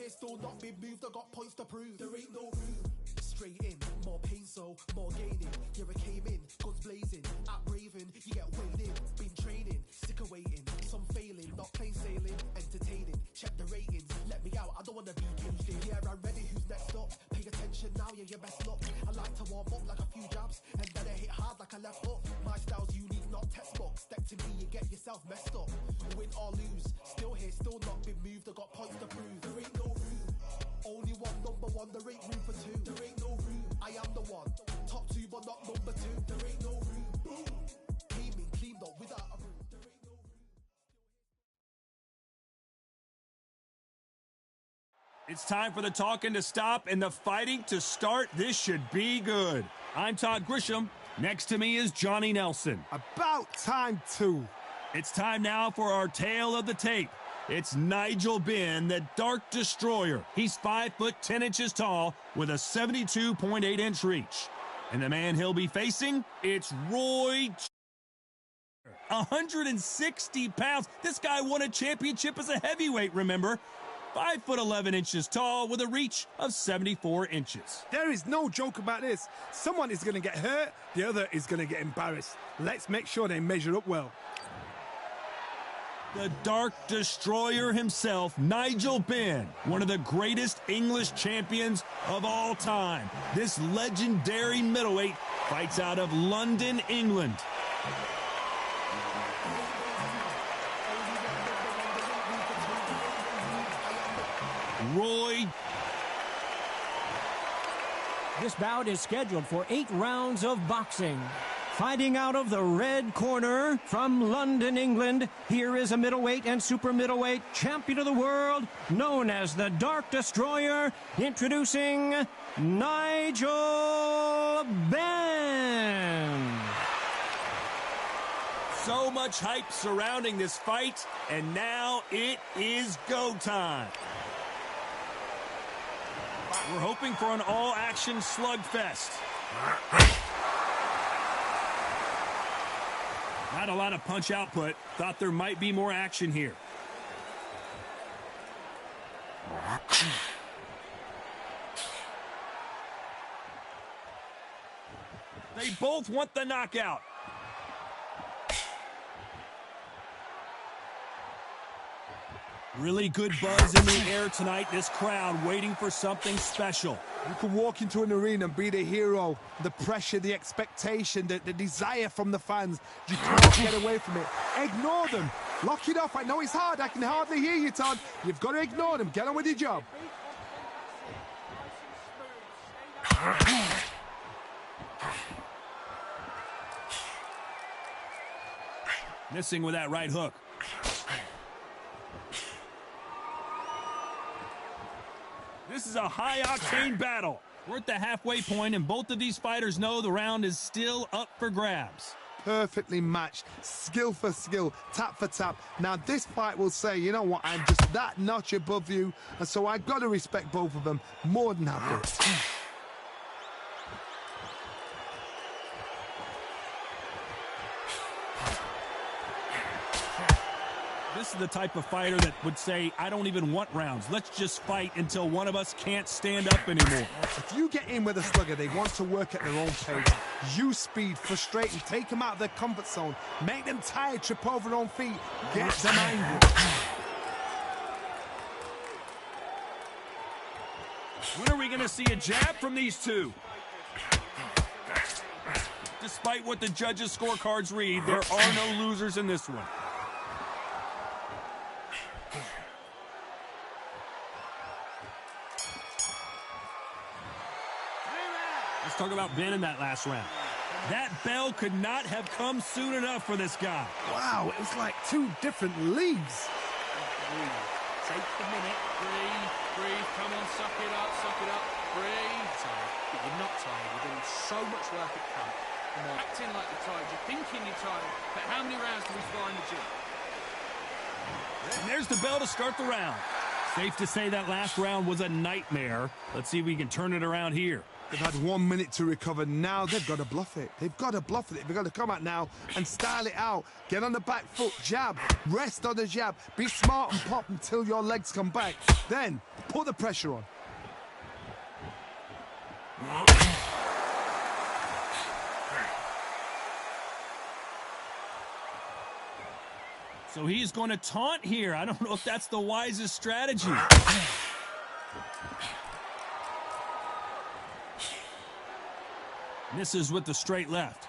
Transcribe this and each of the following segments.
here, still not been moved. I got points to prove. There ain't no room. Straight in, more pain, so more gaining. Yeah, I came in, guns blazing. At Raven, you get weighed in. Been training, sick of waiting. Some failing, not plain sailing. Entertaining, check the ratings. Let me out, I don't wanna be caged in. Yeah, I'm ready, who's next up? Pay attention now, yeah, you best look. I like to warm up like a few jabs, and then I hit hard like a left hook. My style's unique, not textbook. Step to me, you get yourself messed up. Win or lose, still here, still not been moved. I got points to prove. There ain't no room. Only one, number one, there ain't room for two. There ain't no room, I am the one. Top two, but not number two. There ain't no room. Boom. Came in, cleaned up without a room. There ain't no room. It's time for the talking to stop and the fighting to start. This should be good. I'm Todd Grisham. Next to me is Johnny Nelson. About time, too. It's time now for our tale of the tape. It's NigelBenn, the Dark Destroyer. He's 5 foot 10 inches tall with a 72.8-inch reach. And the man he'll be facing, it's Roy. 160 pounds. This guy won a championship as a heavyweight, remember? 5 foot 11 inches tall with a reach of 74 inches. There is no joke about this. Someone is going to get hurt, the other is going to get embarrassed. Let's make sure they measure up well. The Dark Destroyer himself, NigelBenn, one of the greatest English champions of all time. This legendary middleweight fights out of London, England. Roy. This bout is scheduled for 8 rounds of boxing. Fighting out of the red corner from London, England, here is a middleweight and super middleweight champion of the world, known as the Dark Destroyer, introducing NigelBenn. So much hype surrounding this fight, and now it is go time. We're hoping for an all-action slugfest. Not a lot of punch output. Thought there might be more action here. They both want the knockout. Really good buzz in the air tonight. This crowd waiting for something special. You can walk into an arena and be the hero. The pressure, the expectation, the desire from the fans. You can't get away from it. Ignore them. Lock it off. I know it's hard. I can hardly hear you, Todd. You've got to ignore them. Get on with your job. Missing with that right hook. This is a high-octane battle. We're at the halfway point, and both of these fighters know the round is still up for grabs. Perfectly matched, skill for skill, tap for tap. Now this fight will say, you know what, I'm just that notch above you, and so I've got to respect both of them more than happy. This is the type of fighter that would say, I don't even want rounds. Let's just fight until one of us can't stand up anymore. If you get in with a slugger, they want to work at their own pace. Use speed, frustrate them, take them out of their comfort zone, make them tired, trip over their own feet, get them angry. When are we going to see a jab from these two? Despite what the judges' scorecards read, there are no losers in this one. Let's talk about Ben in that last round. That bell could not have come soon enough for this guy. Wow, it was like 2 different leagues. Take the minute, breathe, come on, suck it up, breathe. Tired, but you're not tired. You're doing so much work at camp. You're acting like you're tired, you're thinking you're tired, but how many rounds do we fly in the gym? And there's the bell to start the round. Safe to say that last round was a nightmare. Let's see if we can turn it around here. They've had 1 minute to recover. Now they've got to bluff it. They've got to bluff it. They've got to come out now and style it out. Get on the back foot, jab, rest on the jab. Be smart and pop until your legs come back. Then put the pressure on. So he's going to taunt here. I don't know if that's the wisest strategy. Misses with the straight left.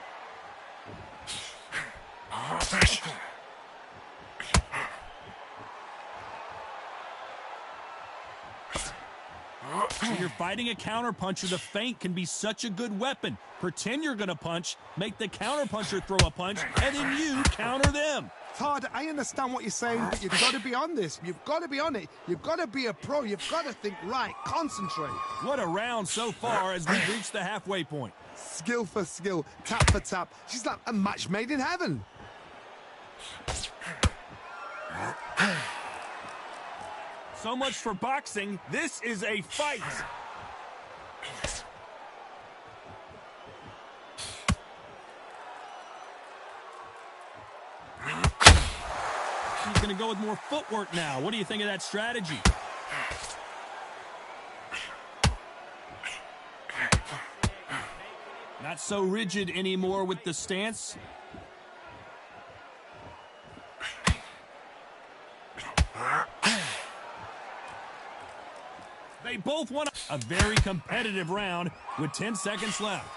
When you're fighting a counterpuncher, the feint can be such a good weapon. Pretend you're going to punch, make the counterpuncher throw a punch, and then you counter them. Todd, I understand what you're saying, but you've got to be on this. You've got to be on it. You've got to be a pro. You've got to think right, concentrate. What a round so far as we've reached the halfway point. Skill for skill, tap for tap. She's like a match made in heaven. So much for boxing. This is a fight. He's going to go with more footwork now. What do you think of that strategy? Not so rigid anymore with the stance. They both won a very competitive round with 10 seconds left.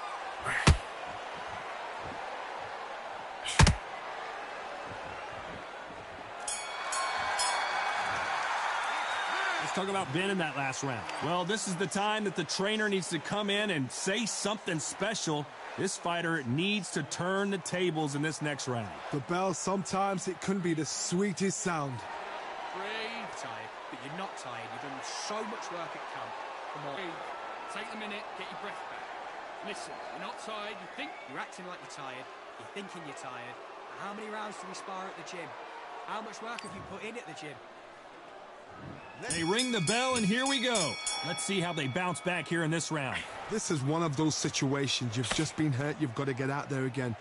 Let's talk about Ben in that last round. Well, this is the time that the trainer needs to come in and say something special. This fighter needs to turn the tables in this next round. The bell, sometimes it can be the sweetest sound. Tired, but you're not tired. You've done so much work at camp. Come on. Take a minute, get your breath back. Listen, you're not tired. You think you're acting like you're tired. You're thinking you're tired. How many rounds do we spar at the gym? How much work have you put in at the gym? They ring the bell, and here we go. Let's see how they bounce back here in this round. This is one of those situations. You've just been hurt. You've got to get out there again.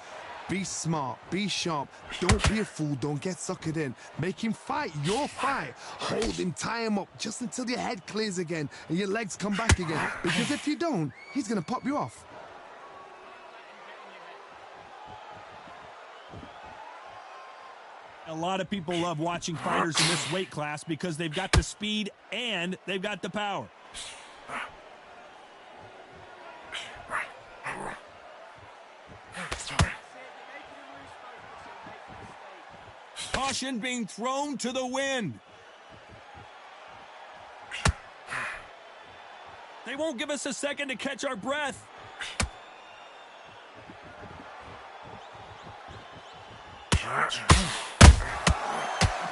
Be smart. Be sharp. Don't be a fool. Don't get suckered in. Make him fight your fight. Hold him. Tie him up just until your head clears again and your legs come back again. Because if you don't, he's going to pop you off. A lot of people love watching fighters in this weight class because they've got the speed and they've got the power. Caution being thrown to the wind. They won't give us a second to catch our breath.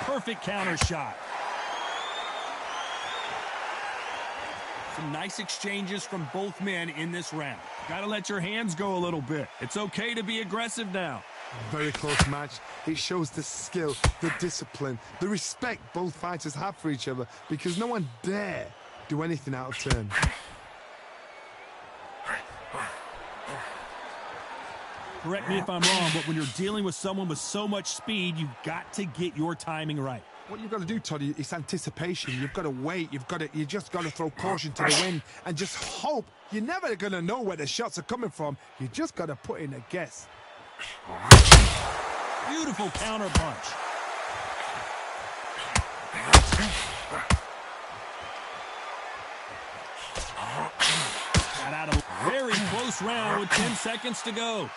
Perfect counter shot. Some nice exchanges from both men in this round. Got to let your hands go a little bit. It's okay to be aggressive now. Very close match. It shows the skill, the discipline, the respect both fighters have for each other because no one dare do anything out of turn. Correct me if I'm wrong, but when you're dealing with someone with so much speed, you've got to get your timing right. What you've got to do, Toddy, is anticipation. You've got to wait. You just got to throw caution to the wind and just hope. You're never going to know where the shots are coming from. You just got to put in a guess. Beautiful counter punch. Got out of a very close round with 10 seconds to go.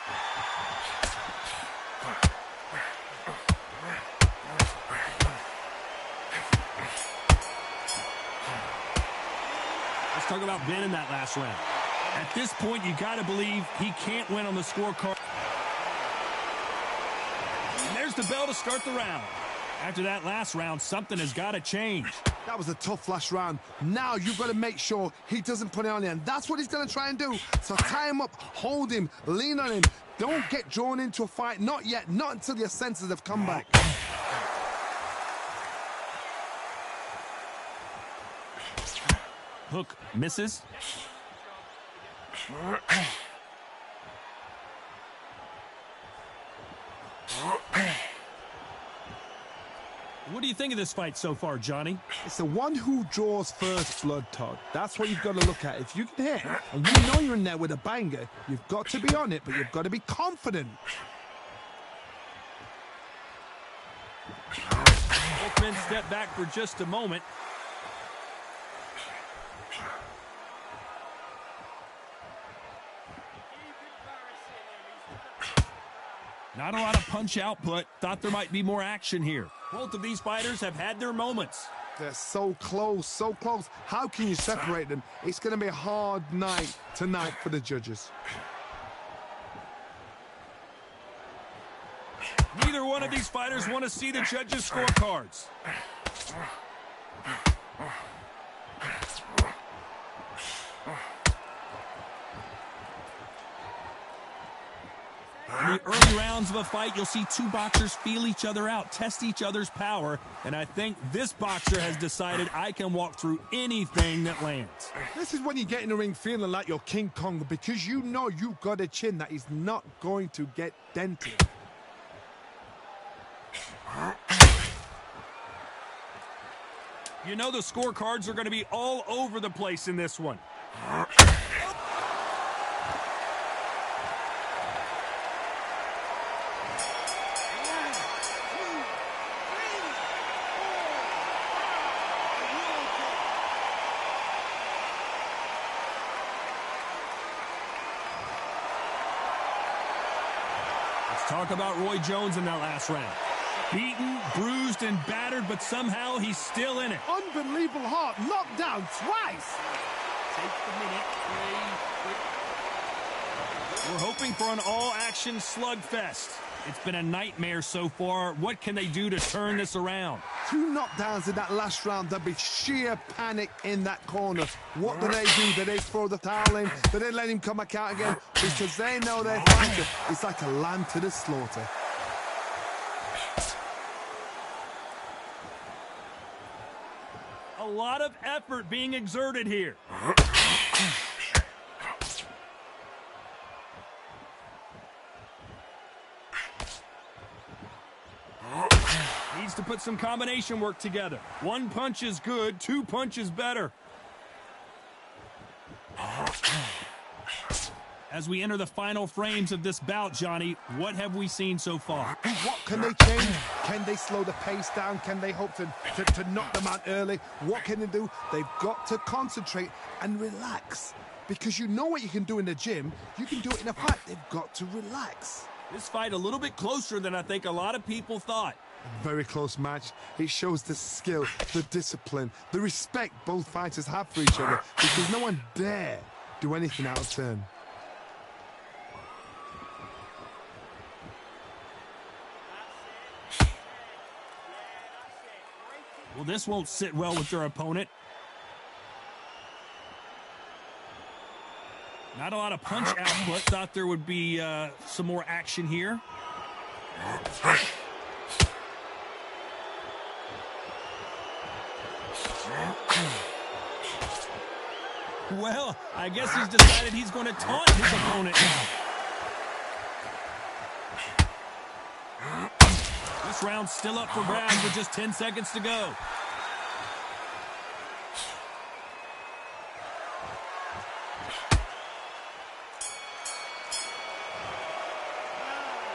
Let's talk about Ben in that last round. At this point, you got to believe he can't win on the scorecard. And there's the bell to start the round. After that last round, something has got to change. That was a tough last round. Now you've got to make sure he doesn't put it on you, and that's what he's going to try and do. So tie him up, hold him, lean on him. Don't get drawn into a fight. Not yet. Not until your senses have come back. Hook misses. What do you think of this fight so far, Johnny? It's the one who draws first blood, Todd. That's what you've got to look at. If you can hit, and you know you're in there with a banger, you've got to be on it, but you've got to be confident. Both men step back for just a moment. Not a lot of punch output. Thought there might be more action here. Both of these fighters have had their moments. They're so close, so close. How can you separate them? It's going to be a hard night tonight for the judges. Neither one of these fighters want to see the judges' scorecards. In the early rounds of a fight, you'll see two boxers feel each other out, test each other's power, and I think this boxer has decided I can walk through anything that lands. This is when you get in the ring feeling like you're King Kong, because you know you've got a chin that is not going to get dented. You know the scorecards are going to be all over the place in this one. Talk about Roy Jones in that last round. Beaten, bruised, and battered, but somehow he's still in it. Unbelievable heart, knocked down twice. Take the minute. We're hoping for an all-action slugfest. It's been a nightmare so far. What can they do to turn this around? 2 knockdowns in that last round. There'll be sheer panic in that corner. What do? Do they throw the towel in? Do they let him come back out again? Because they know their fighter is like a lamb to the slaughter. A lot of effort being exerted here. Needs to put some combination work together. 1 punch is good, 2 punches better. As we enter the final frames of this bout, Johnny, what have we seen so far? What can they change? Can they slow the pace down? Can they hope to knock them out early? What can they do? They've got to concentrate and relax. Because you know what you can do in the gym, you can do it in a fight. They've got to relax. This fight a little bit closer than I think a lot of people thought. Very close match. It shows the skill, the discipline, the respect both fighters have for each other, because no one dare do anything out of turn. Well, this won't sit well with their opponent. Not a lot of punch output. Thought there would be some more action here. Well, I guess he's decided he's going to taunt his opponent now. This round's still up for grabs with just 10 seconds to go.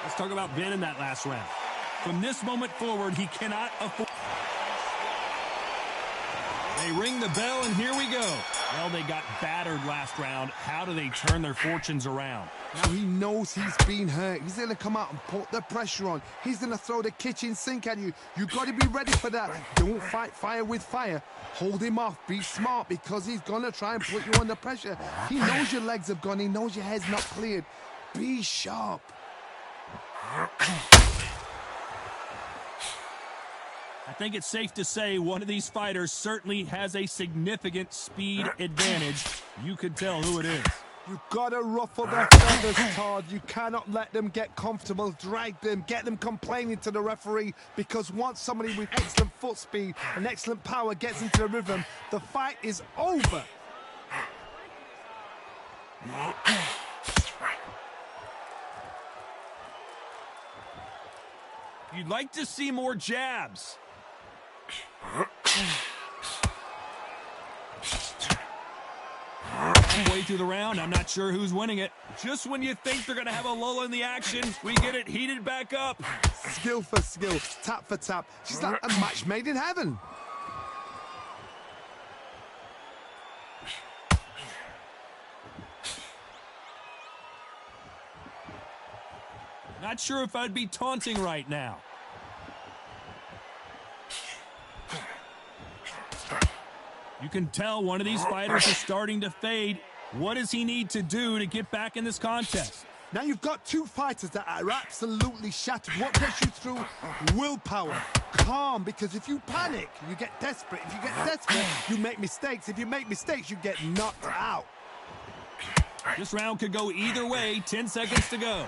Let's talk about Ben in that last round. From this moment forward, he cannot afford... They ring the bell, and here we go. Well, they got battered last round. How do they turn their fortunes around? Now he knows he's been hurt. He's going to come out and put the pressure on. He's going to throw the kitchen sink at you. You've got to be ready for that. Don't fight fire with fire. Hold him off. Be smart, because he's going to try and put you under pressure. He knows your legs have gone. He knows your head's not cleared. Be sharp. I think it's safe to say one of these fighters certainly has a significant speed advantage. You could tell who it is. You've got to ruffle their feathers, Todd. You cannot let them get comfortable. Drag them, get them complaining to the referee, because once somebody with excellent foot speed and excellent power gets into the rhythm, the fight is over. You'd like to see more jabs. Halfway through the round, I'm not sure who's winning it. Just when you think they're going to have a lull in the action, we get it heated back up. Skill for skill, tap for tap. She's like a match made in heaven. Not sure if I'd be taunting right now. You can tell one of these fighters is starting to fade. What does he need to do to get back in this contest? Now you've got two fighters that are absolutely shattered. What gets you through? Willpower. Calm, because if you panic, you get desperate. If you get desperate, you make mistakes. If you make mistakes, you get knocked out. This round could go either way. 10 seconds to go.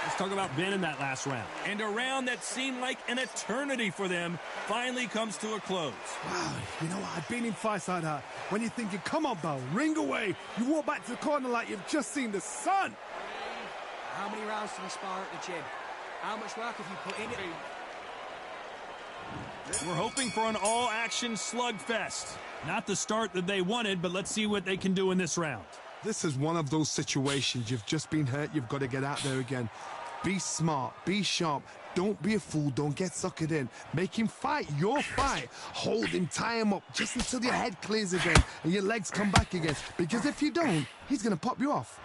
Let's talk about Ben in that last round. And a round that seemed like an eternity for them finally comes to a close. Wow, you know what? I've been in fights like that. When you're thinking, come on, Bell, ring away. You walk back to the corner like you've just seen the sun. How many rounds do we spar at the gym? How much work have you put in it? We're hoping for an all-action slugfest. Not the start that they wanted, but let's see what they can do in this round. This is one of those situations. You've just been hurt. You've got to get out there again. Be smart. Be sharp. Don't be a fool. Don't get suckered in. Make him fight your fight. Hold him. Tie him up just until your head clears again and your legs come back again. Because if you don't, he's going to pop you off.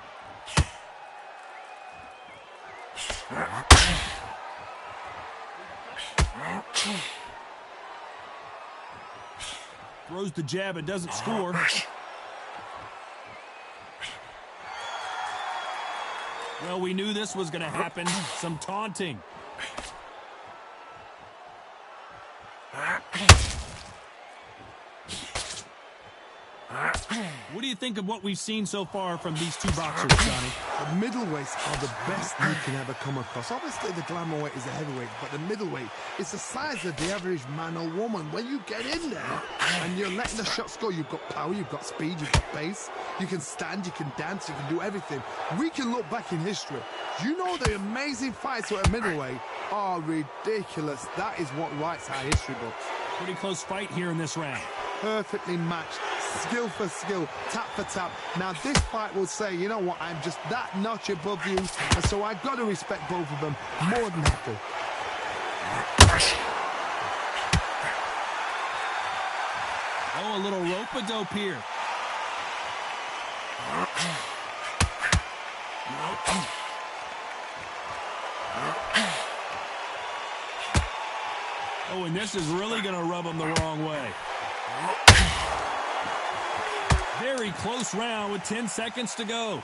Throws the jab and doesn't score. Well, we knew this was going to happen. Some taunting. What do you think of what we've seen so far from these two boxers, Johnny? The middleweights are the best you can ever come across. Obviously, the glamour weight is a heavyweight, but the middleweight is the size of the average man or woman. When you get in there and you're letting the shots go, you've got power, you've got speed, you've got pace. You can stand, you can dance, you can do everything. We can look back in history. You know the amazing fights at a middleweight are ridiculous. That is what writes our history books. Pretty close fight here in this round. Perfectly matched, skill for skill, tap for tap. Now this fight will say, you know what, I'm just that notch above you, and so I've got to respect both of them more than happy. Oh, a little rope-a-dope here. Oh, and this is really going to rub him the wrong way. Very close round with 10 seconds to go.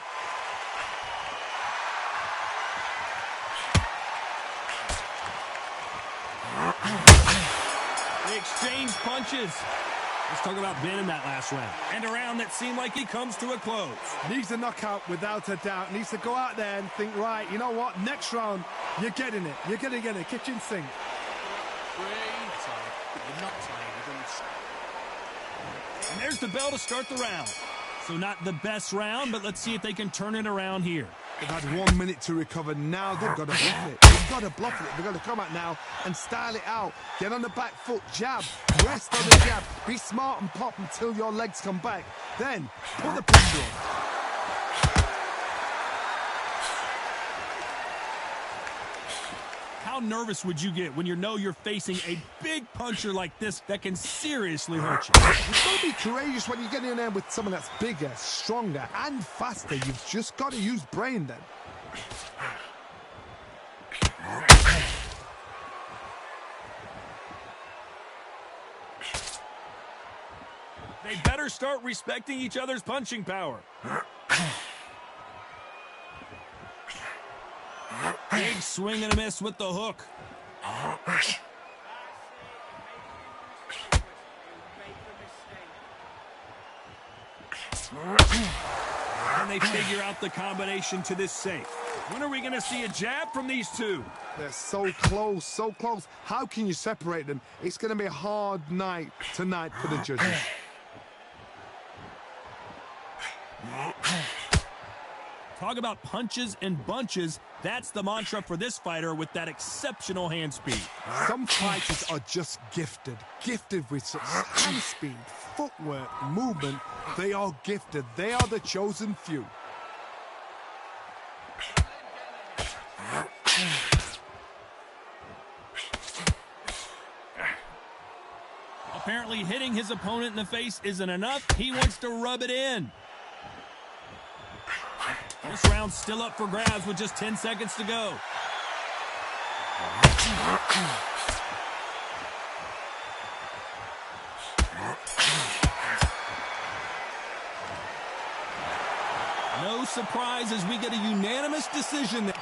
They exchange punches. Let's talk about Ben in that last round. And a round that seemed like he comes to a close. Needs a knockout without a doubt. Needs to go out there and think, right, you know what, next round, you're getting it. You're going to get a kitchen sink. And there's the bell to start the round. So not the best round, but let's see if they can turn it around here. They've had 1 minute to recover. Now they've got to bluff it. They've got to bluff it. They've got to come out now and style it out. Get on the back foot, jab, rest on the jab. Be smart and pop until your legs come back. Then put the pressure on. How nervous would you get when you know you're facing a big puncher like this that can seriously hurt you? You've got to be courageous when you get in there with someone that's bigger, stronger, and faster. You've just got to use brain then. They better start respecting each other's punching power. Big swing and a miss with the hook. And they figure out the combination to this safe. When are we going to see a jab from these two? They're so close, so close. How can you separate them? It's going to be a hard night tonight for the judges. Talk about punches and bunches. That's the mantra for this fighter with that exceptional hand speed. Some fighters are just gifted with such hand speed, footwork, movement. They are gifted. They are the chosen few. Apparently hitting his opponent in the face isn't enough. He wants to rub it in. This round's still up for grabs with just 10 seconds to go. No surprise as we get a unanimous decision.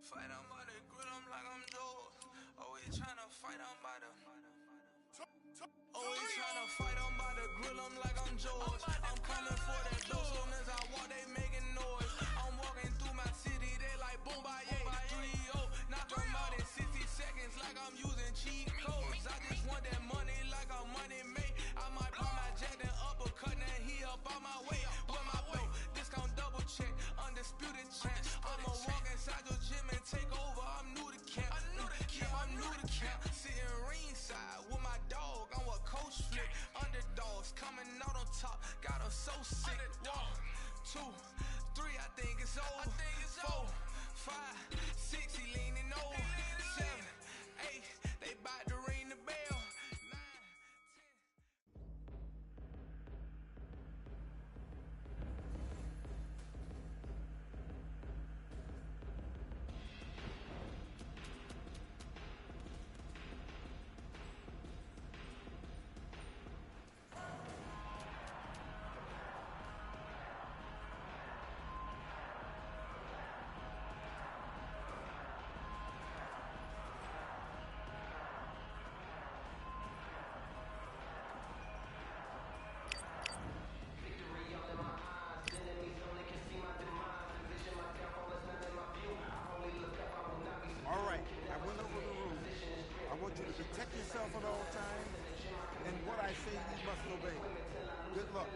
Fight on by the grill, I'm like I'm Joe. Always tryna fight on by the. Always tryna fight on by the grill, I'm like I'm George. I'm coming for that dough, soon as I walk, they making noise. I'm walking through my city, they like boom, by 3-0. Knock them out in 60 seconds, like I'm using cheat codes. I just want that money, like I'm money made. I might pop my jack, then uppercut, then he up on my way. With my belt, discount double check, undisputed champ. I'ma walk inside your gym and take over. I'm new to camp, I'm new to camp. Sitting ringside with my dog, I'm what coach flick. Underdogs coming out on top, got them so sick. 1, 2, 3, I think it's over. 4, 5, 6, he leaning over. 7, 8, they bout to ring the bell. 9, 10. yourself at all times, and what I say you must obey. Good luck.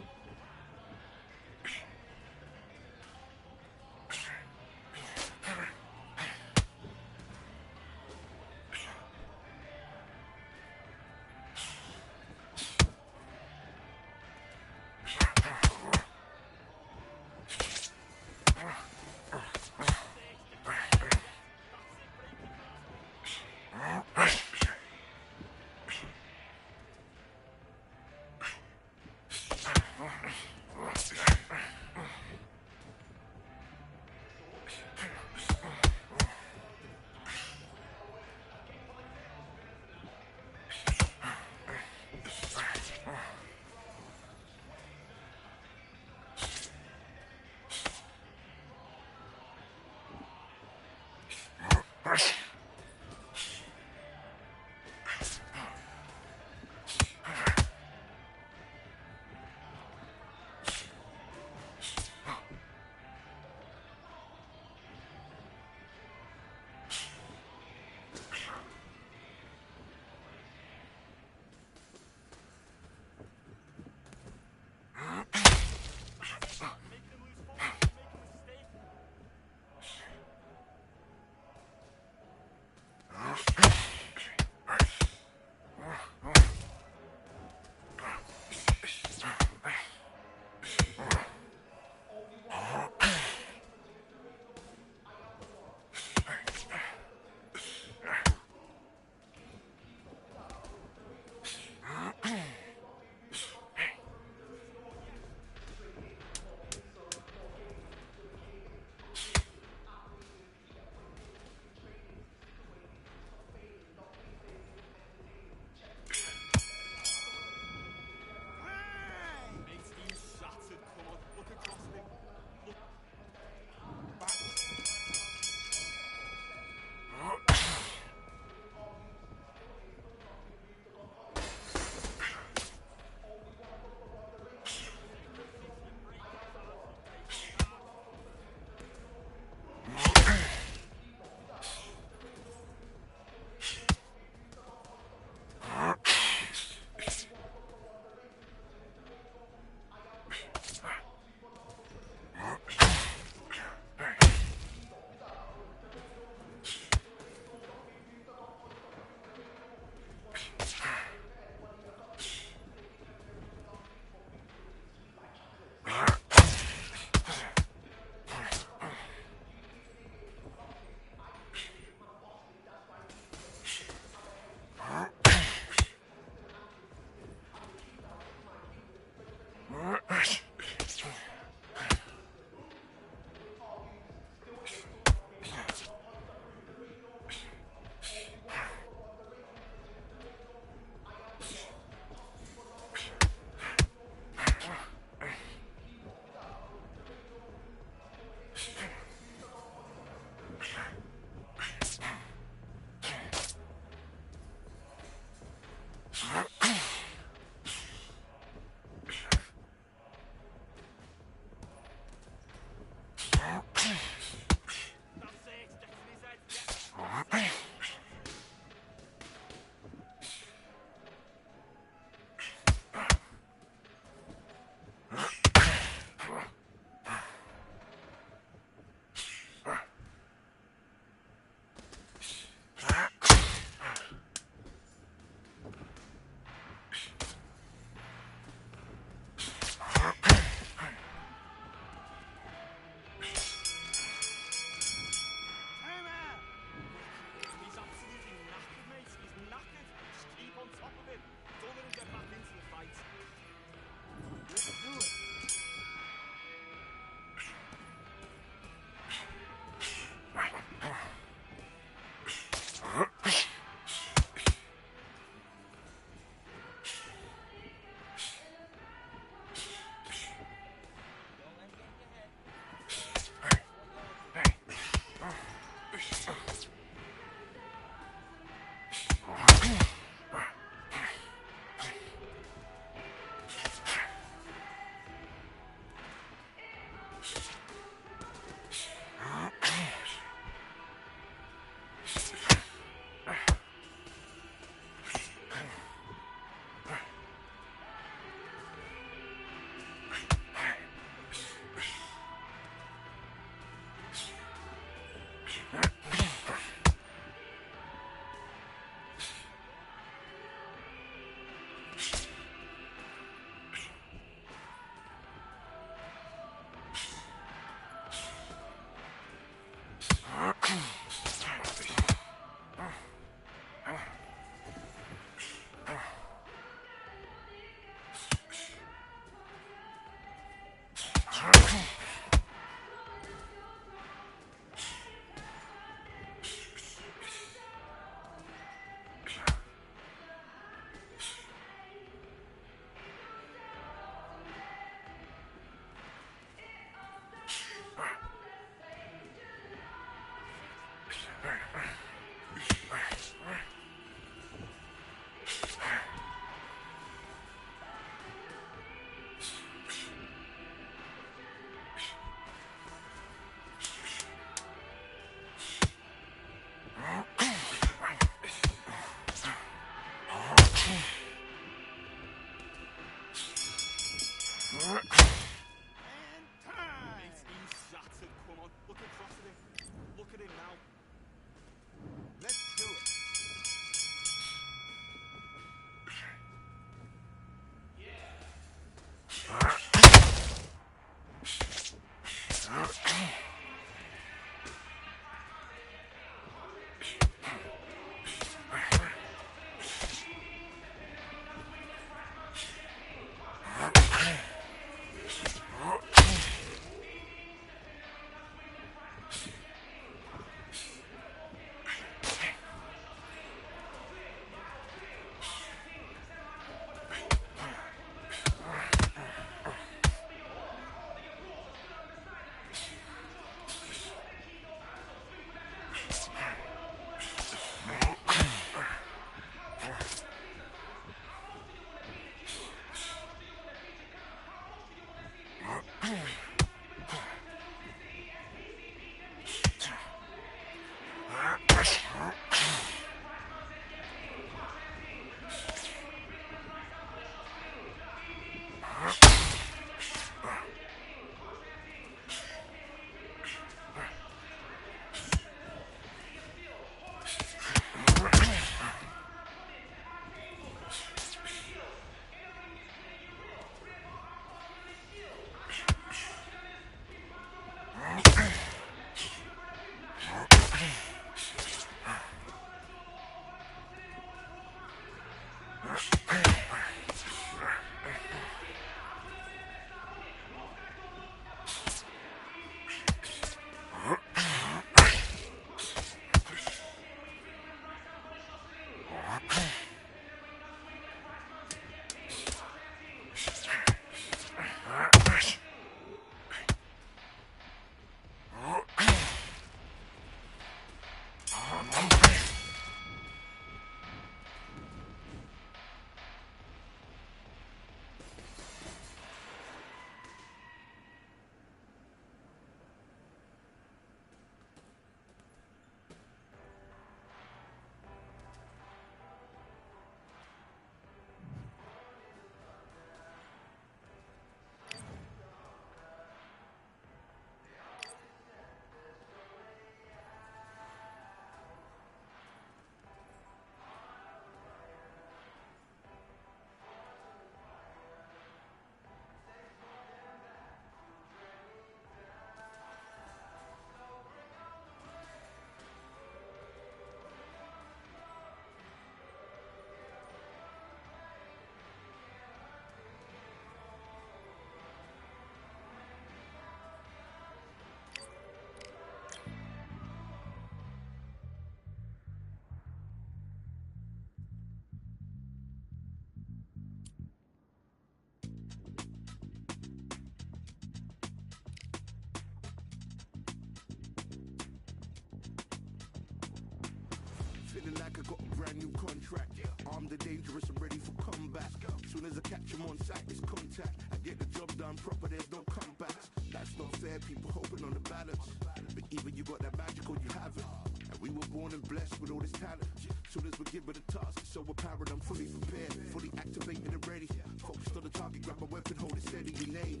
Armed and dangerous and ready for combat. Soon as I catch him on sight, it's contact. I get the job done proper, there's no comebacks. Life's not fair, people hoping on the balance. But either you got that magic or you haven't. And we were born and blessed with all this talent. Soon as we're given a task, it's so apparent I'm fully prepared, fully activated and ready. Focused on the target, grab my weapon, hold it steady, we aim.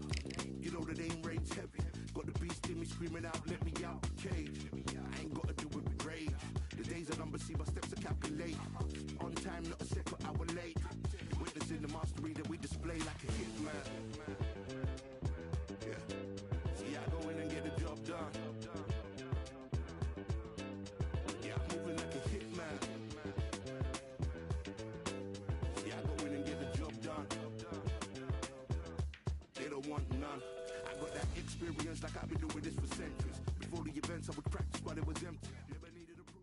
You know that aim rain's heavy. Got the beast in me screaming out, let me out the cage. I ain't gotta do it with rage. The days are numbered, see my steps are calculate. On time, not a second hour late. Witnessing the mastery that we display like a hitman. Yeah. See, I go in and get the job done. Yeah, I'm moving like a hitman. See, I go in and get the job done. They don't want none. I got that experience like I've been doing this for centuries. Before the events, I would practice, but it was empty. Never needed approval.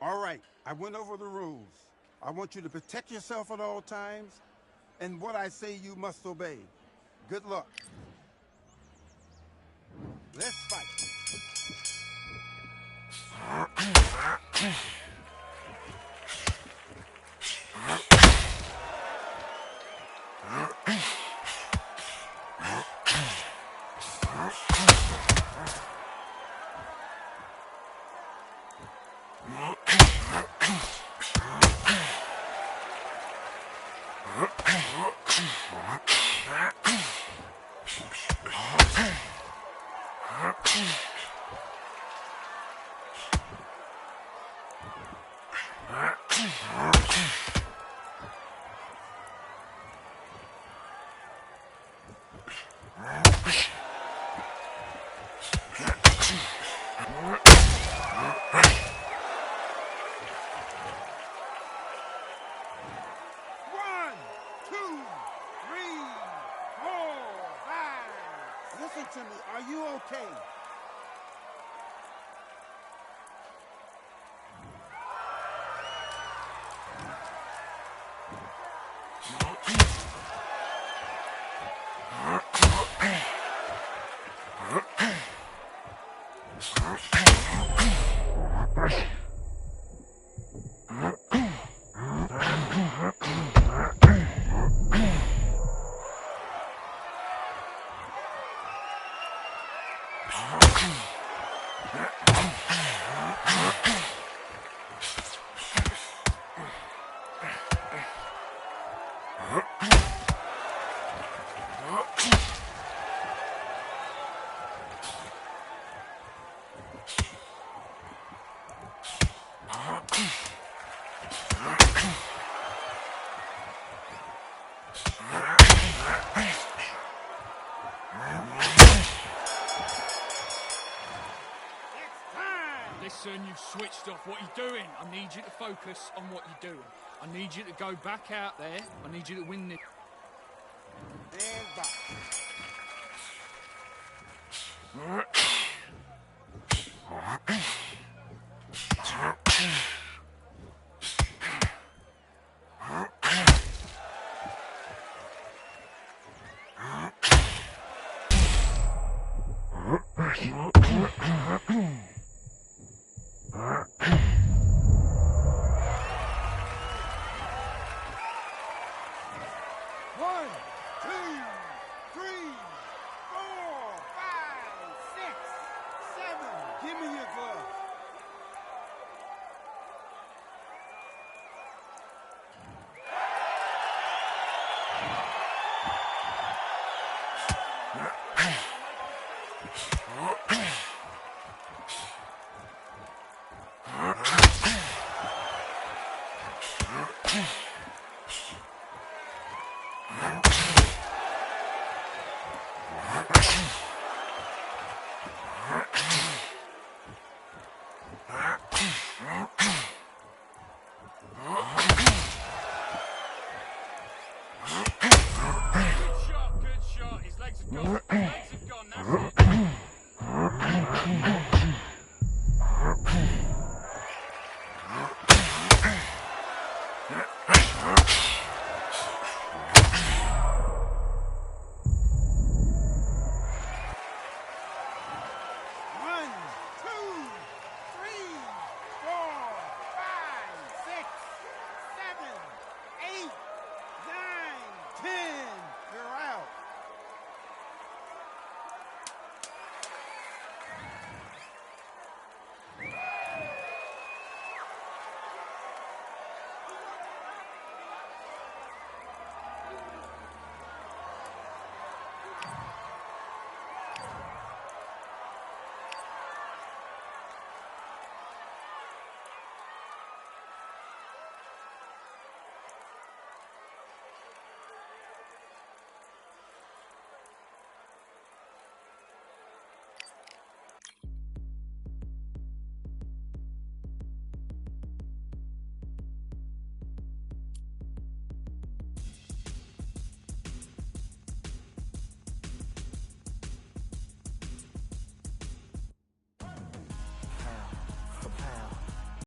All right, I went over the rules. I want you to protect yourself at all times, and what I say you must obey. Good luck. Let's fight. Listen to me. Are you okay? Listen, you've switched off. What you're doing, I need you to focus on what you're doing. I need you to go back out there. I need you to win this. And back. Yeah.